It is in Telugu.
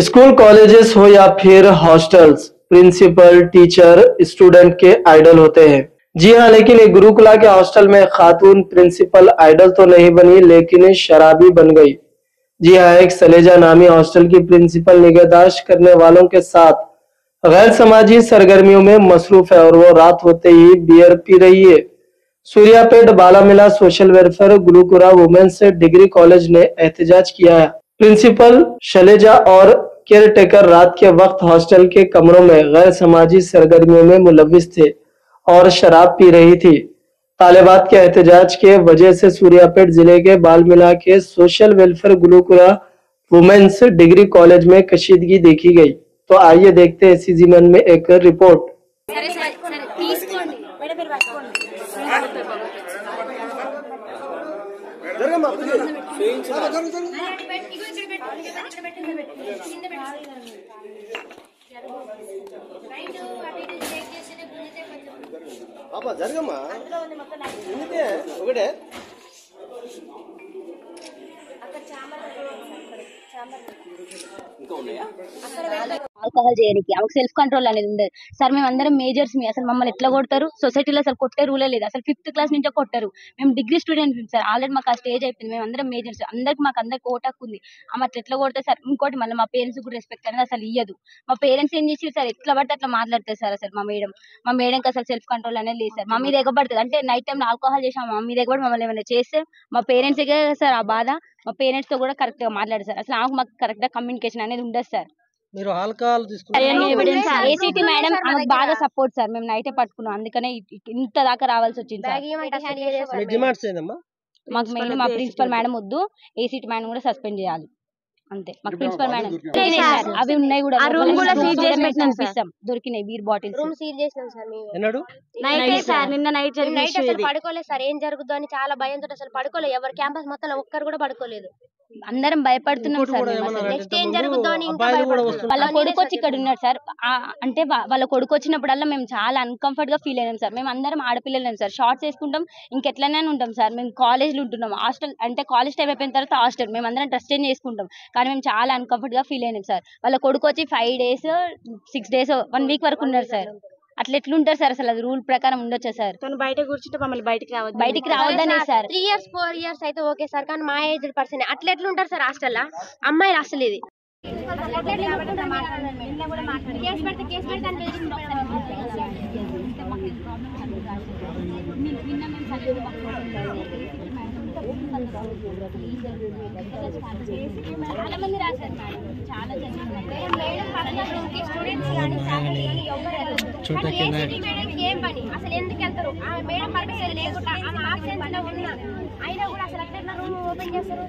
स्कूल कॉलेजेस हो या फिर हॉस्टल्स, प्रिंसिपल टीचर स्टूडेंट के आइडल होते हैं। जी हाँ, लेकिन एक गुरुकुला के हॉस्टल में खातून प्रिंसिपल आइडल तो नहीं बनी, लेकिन शराबी बन गई। जी हाँ, एक सलेजा नामी हॉस्टल की प्रिंसिपल निगहदाश्त करने वालों के साथ गैर समाजी सरगर्मियों में मसरूफ है और वो रात होते ही बियर पी रही है। Suryapet Balemla social welfare Gurukula women's degree college ने एहतजाज किया है। प्रिंसिपल शैलेजा और केयरटेकर रात के वक्त हॉस्टल के कमरों में गैर समाजी सरगर्मियों में मुलविस थे और शराब पी रही थी। तालिबात के एहतजाज के वजह से सूर्यापेट जिले के बालमिला के social welfare Gurukula women's degree college में कशीदगी देखी गई। तो आइए देखते हैं इसी जीवन में एक रिपोर्ट। జరగమ్మా ఒకటే ఇంకా ఉన్నాయా ఆల్కహాల్ చేయడానికి ఆమెకు సెల్ఫ్ కంట్రోల్ అనేది ఉండదు సార్. మేము అందరం మేజర్స్ మీ అసలు మమ్మల్ని ఎట్లా కొడతారు? సొసైటీలో అసలు కొట్టే రూలే లేదు. అసలు 5th క్లాస్ నుంచే కొట్టారు. మేము డిగ్రీ స్టూడెంట్స్ సార్. ఆల్రెడీ మాకు ఆ స్టేజ్ అయిపోయింది. మేము అందరం మేజర్స్, అందరికి ఓటాకు ఉంది. ఆమె అట్లా ఎట్లా కొడతారు సార్? ఇంకోటి మళ్ళీ మా పేరెంట్స్ కూడా రెస్పెక్ట్ అనేది అసలు ఇయ్యదు. మా పేరెంట్స్ ఏం చేసి సార్ ఎట్లా పడితే అట్లా మాట్లాడతారు సార్. అసలు మా మేడంకి అసలు సెల్ఫ్ కంట్రోల్ అనేది లేదు సార్. మా మీద ఎగబడుతుంది అంటే నైట్ టైం ఆల్కహాల్ చేసాం మా మీద ఎగబడి మమ్మల్ని ఏమైనా చేస్తే మా పేరెంట్స్ సార్ ఆ బాధ. మా పేరెంట్స్ తో కూడా కరెక్ట్ గా మాట్లాడారు సార్. అసలు మాకు కరెక్ట్ గా కమ్యూనికేషన్ అనేది ఉండదు సార్. మీరు ఆల్కహాల్ ఏసీటీ మేడం ఆమెకు బాగా సపోర్ట్ సార్. మేము నైటే పట్టుకున్నాం, అందుకనే ఇంత దాకా రావాల్సి వచ్చింది సార్. మాకు మెయిన్ మా ప్రిన్సిపల్ మేడం వద్దు, ఏసీటీ మేడం కూడా సస్పెండ్ చేయాలి అంతే. మాకు ప్రిన్సిపల్ మేడం అవి ఉన్నాయి కూడా దొరికినాయి బీర్ బాటిల్స్ నిన్న నైట్ అసలు పడుకోలేదు సార్. ఏం జరుగుతుందో అని చాలా భయంతో అసలు పడుకోలేదు. ఎవరు క్యాంపస్ మొత్తం ఒక్కరు కూడా పడుకోలేదు. అందరం భయపడుతున్నాం సార్. నెక్స్ట్ ఏం జరుగుతుందో అని వాళ్ళ కొడుకు వచ్చి ఇక్కడ ఉన్నాడు సార్. అంటే వాళ్ళ కొడుకు వచ్చినప్పుడల్లా మేము చాలా అన్కంఫర్ట్ గా ఫీల్ అయినాం సార్. మేము అందరం ఆడపిల్లలేం సార్. షార్ట్స్ వేసుకుంటాం, ఇంకెట్లనే ఉంటాం సార్. మేము కాలేజ్లో ఉంటున్నాం. హాస్టల్ అంటే కాలేజ్ టైం అయిపోయిన తర్వాత హాస్టల్ మేము అందరం డ్రెస్ చేంజ్ చేసుకుంటాం. కానీ మేము చాలా అన్కంఫర్ట్ గా ఫీల్ అయినాం సార్. వాళ్ళ కొడుకు వచ్చి 5 days 6 days 1 week వరకు ఉన్నారు సార్. అట్లా ఎట్లుంటారు సార్? అసలు అది రూల్ ప్రకారం ఉండొచ్చా సార్? తను బయట కూర్చుంటే మమ్మల్ని బయటికి రావద్దనే సార్. 3 years 4 years అయితే ఓకే సార్, కానీ మా ఏజ్ పర్సన్ అట్లా ఎట్లుంటారు సార్ హాస్టల్లో? అమ్మాయిలు అసలు ఇది చాలా మంది రాశారు మేడం, చాలా ఏం పని అసలు ఎందుకు వెళ్తారు? మేడం పర్మిషన్ లేకుండా ఆమె ఆబ్సెన్స్ లో ఉన్నా అయినా కూడా అసలు అట్లా రూమ్ ఓపెన్ చేస్తారు.